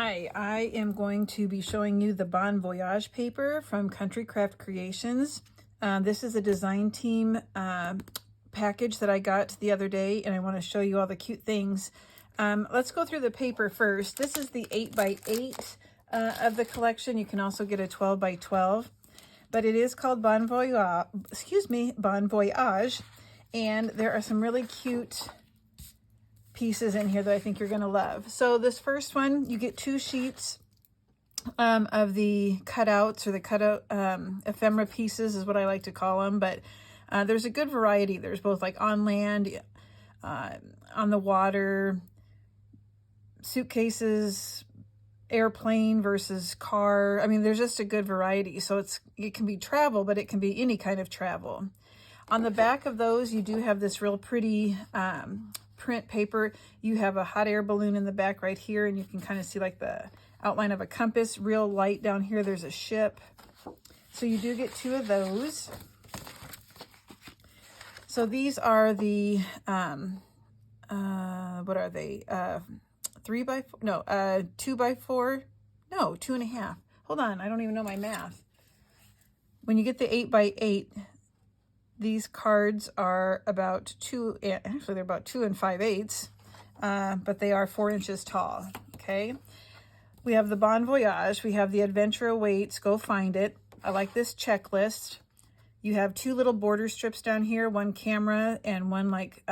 Hi, I am going to be showing you the Voyage paper from Country Craft Creations. This is a design team package that I got the other day, and I want to show you all the cute things. Let's go through the paper first. This is the 8x8 of the collection. You can also get a 12x12, but it is called Bon Voyage, and there are some really cute pieces in here that I think you're going to love. So this first one, you get 2 sheets of the cutouts, or the cutout ephemera pieces is what I like to call them, but there's a good variety. There's both like on land, on the water, suitcases, airplane versus car. I mean, there's just a good variety. So it can be travel, but it can be any kind of travel. On the back of those, you do have this real pretty print paper. You have a hot air balloon in the back right here, and you can kind of see like the outline of a compass. Real light down here, there's a ship. So you do get 2 of those. So these are the what are they, 3x4, no, 2x4, no, 2.5. Hold on, I don't even know my math. When you get the 8x8, these cards are about 2, actually they're about 2 5/8, but they are 4 inches tall, okay? We have the Bon Voyage, we have the Adventure Awaits, go find it. I like this checklist. You have 2 little border strips down here, 1 camera and 1 like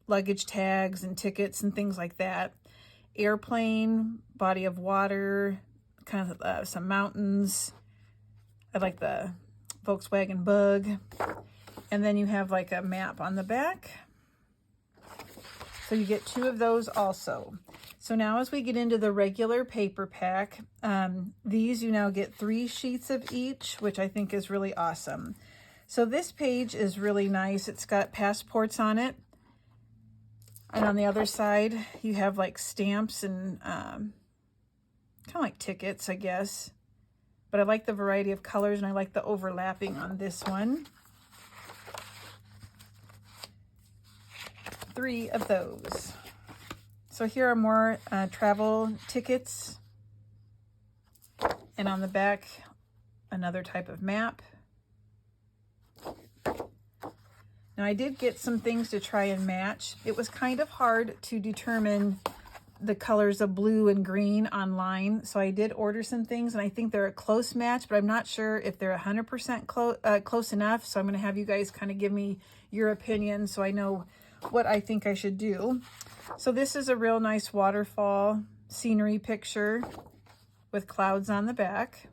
luggage tags and tickets and things like that. Airplane, body of water, kind of some mountains. I like the Volkswagen Bug. And then you have like a map on the back. So you get 2 of those also. So now as we get into the regular paper pack, these you now get 3 sheets of each, which I think is really awesome. So this page is really nice. It's got passports on it. And on the other side, you have like stamps and kind of like tickets, I guess. But I like the variety of colors, and I like the overlapping on this one. 3 of those. So here are more travel tickets. And on the back, another type of map. Now I did get some things to try and match. It was kind of hard to determine the colors of blue and green online. So I did order some things, and I think they're a close match, but I'm not sure if they're 100% close enough. So I'm going to have you guys kind of give me your opinion so I know what I think I should do. So this is a real nice waterfall scenery picture with clouds on the back.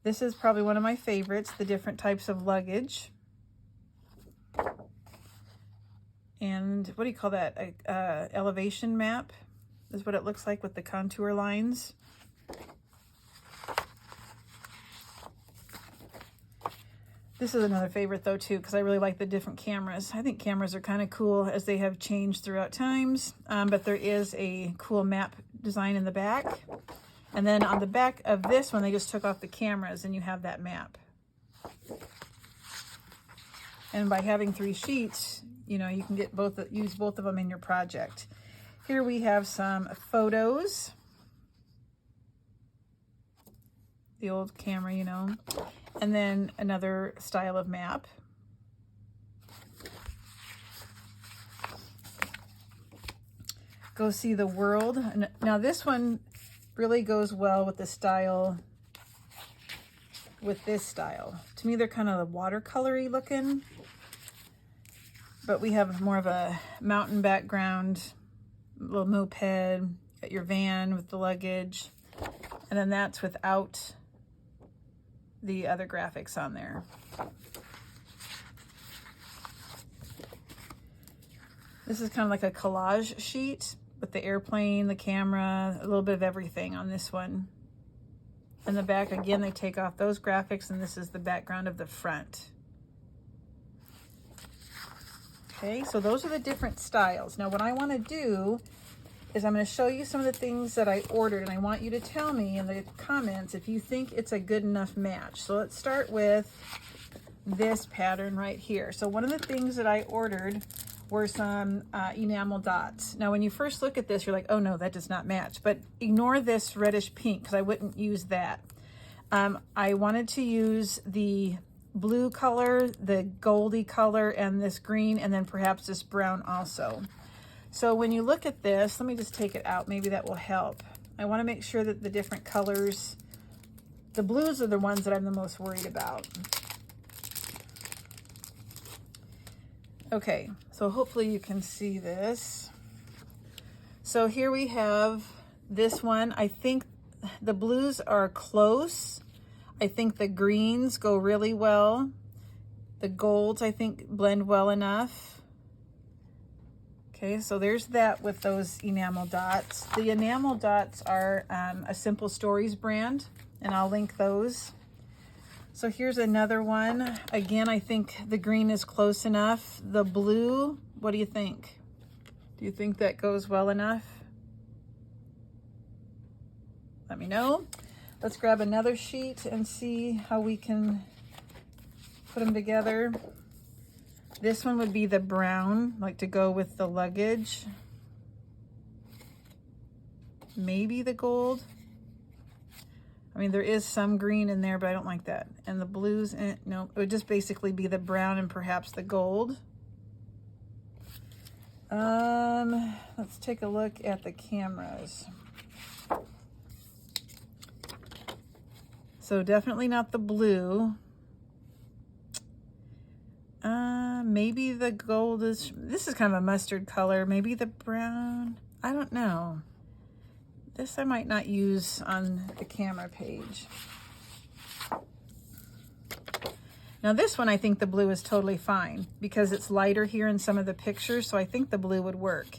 This is probably one of my favorites, the different types of luggage. And what do you call that? Elevation map is what it looks like with the contour lines. This is another favorite though too, because I really like the different cameras. I think cameras are kind of cool as they have changed throughout times, but there is a cool map design in the back. And then on the back of this one, they just took off the cameras and you have that map. And by having 3 sheets, you know, you can get use both of them in your project. Here we have some photos. The old camera, you know. And then another style of map. Go see the world. Now this one really goes well with the style, with this style. To me, they're kind of watercolory looking, but we have more of a mountain background, little moped, got your van with the luggage, and then that's without the other graphics on there. This is kind of like a collage sheet with the airplane, the camera, a little bit of everything on this one. And the back, again, they take off those graphics, and this is the background of the front. Okay, so those are the different styles. Now what I want to do is I'm going to show you some of the things that I ordered, and I want you to tell me in the comments if you think it's a good enough match. So let's start with this pattern right here. So one of the things that I ordered were some enamel dots. Now when you first look at this, you're like, oh no, that does not match, but ignore this reddish pink because I wouldn't use that. I wanted to use the blue color, the goldy color, and this green, and then perhaps this brown also. So when you look at this, let me just take it out, maybe that will help. I want to make sure that the different colors, the blues are the ones that I'm the most worried about. Okay, so hopefully you can see this. So here we have this one. I think the blues are close. I think the greens go really well. The golds, I think, blend well enough. Okay, so there's that with those enamel dots. The enamel dots are a Simple Stories brand, and I'll link those. So here's another one. Again, I think the green is close enough. The blue, what do you think? Do you think that goes well enough? Let me know. Let's grab another sheet and see how we can put them together. This one would be the brown, like to go with the luggage. Maybe the gold. I mean, there is some green in there, but I don't like that. And the blues, no, it would just basically be the brown and perhaps the gold. Let's take a look at the cameras. So definitely not the blue. Maybe the gold is, this is kind of a mustard color. Maybe the brown, I don't know. This I might not use on the camera page. Now this one, I think the blue is totally fine because it's lighter here in some of the pictures, so I think the blue would work.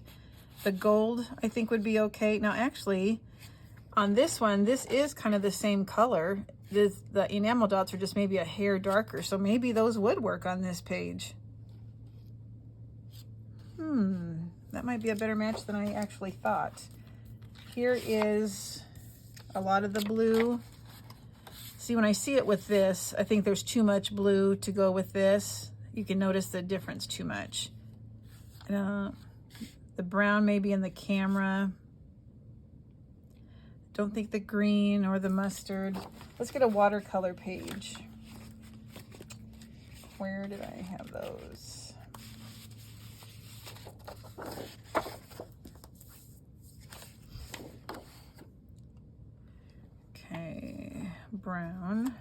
The gold, I think, would be okay. Now actually, on this one, this is kind of the same color. The enamel dots are just maybe a hair darker, so maybe those would work on this page. That might be a better match than I actually thought. Here is a lot of the blue. See, when I see it with this, I think there's too much blue to go with this. You can notice the difference too much. The brown maybe in the camera. Don't think the green or the mustard. Let's get a watercolor page. Where did I have those? Okay, brown,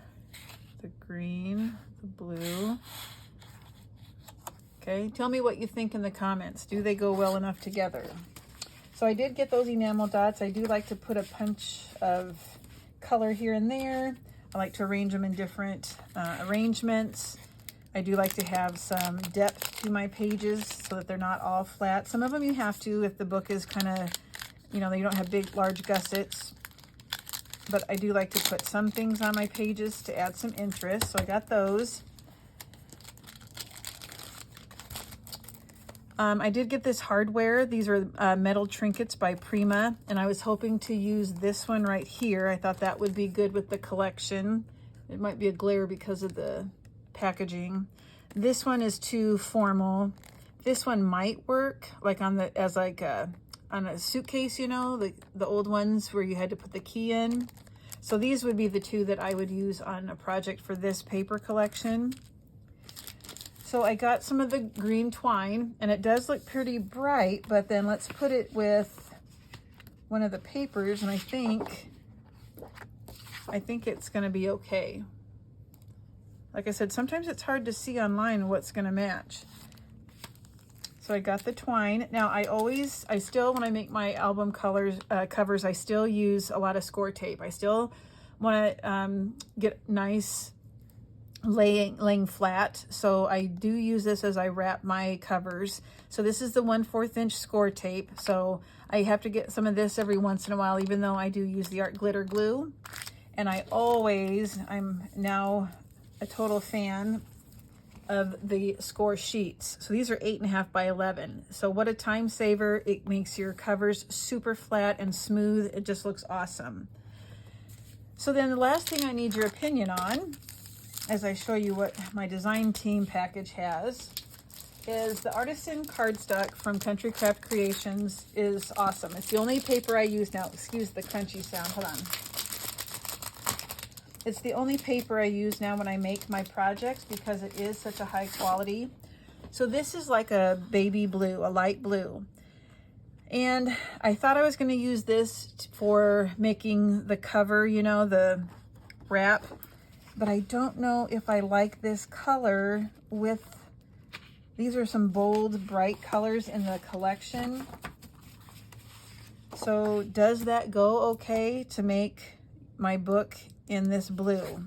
the green, the blue. Okay, tell me what you think in the comments. Do they go well enough together? So I did get those enamel dots. I do like to put a punch of color here and there. I like to arrange them in different arrangements. I do like to have some depth to my pages so that they're not all flat. Some of them you have to if the book is kind of, you know, you don't have big, large gussets. But I do like to put some things on my pages to add some interest. So I got those. I did get this hardware. These are metal trinkets by Prima, and I was hoping to use this one right here. I thought that would be good with the collection. It might be a glare because of the packaging. This one is too formal. This one might work like on the on a suitcase, you know, the old ones where you had to put the key in. So these would be the two that I would use on a project for this paper collection. So I got some of the green twine, and it does look pretty bright, but then let's put it with one of the papers, and I think it's gonna be okay. Like I said, sometimes it's hard to see online what's gonna match. So I got the twine. Now I still, when I make my album covers, I still use a lot of score tape. I still wanna get nice laying flat, so I do use this as I wrap my covers. So this is the 1/4 inch score tape, so I have to get some of this every once in a while, even though I do use the art glitter glue. And I'm now a total fan of the score sheets. So these are 8.5 by 11. So what a time saver. It makes your covers super flat and smooth. It just looks awesome. So then the last thing I need your opinion on, as I show you what my design team package has. is the Artisan cardstock from Country Craft Creations is awesome. It's the only paper I use now. Excuse the crunchy sound. Hold on. It's the only paper I use now when I make my projects because it is such a high quality. So this is like a baby blue, a light blue. And I thought I was going to use this for making the cover, you know, the wrap. But I don't know if I like this color with, these are some bold, bright colors in the collection. So does that go okay to make my book in this blue?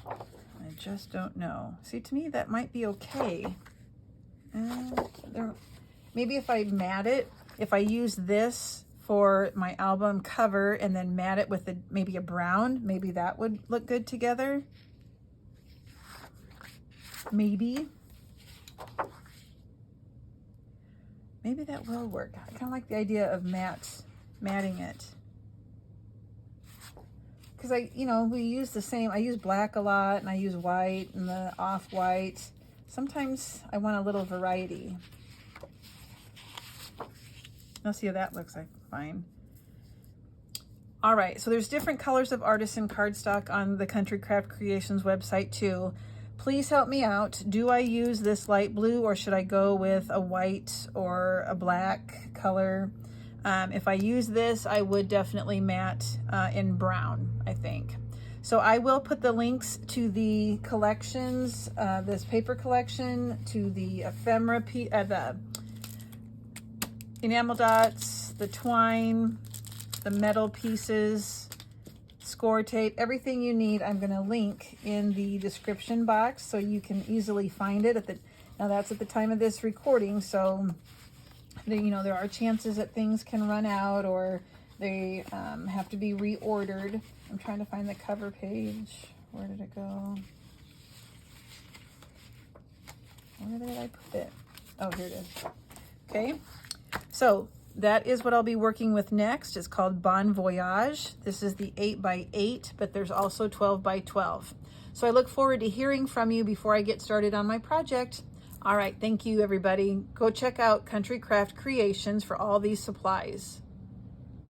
I just don't know. See, to me that might be okay. Maybe if I matte it, if I use this for my album cover and then matte it with maybe a brown, maybe that would look good together. Maybe that will work. I kind of like the idea of matting it. Because we use the same, I use black a lot and I use white and the off-white. Sometimes I want a little variety. I'll see how that looks like. Fine. All right, so there's different colors of Artisan cardstock on the Country Craft Creations website too. Please help me out. Do I use this light blue or should I go with a white or a black color? If I use this, I would definitely matte in brown, I think. So I will put the links to the collections, this paper collection, to the ephemera, the enamel dots, the twine, the metal pieces, score tape, everything you need I'm going to link in the description box so you can easily find it. Now that's at the time of this recording, so there are chances that things can run out or they have to be reordered. I'm trying to find the cover page. Where did it go? Where did I put it? Oh, here it is. Okay, so that is what I'll be working with next. It's called Bon Voyage. This is the 8x8, but there's also 12x12. So I look forward to hearing from you before I get started on my project. All right, thank you everybody. Go check out Country Craft Creations for all these supplies.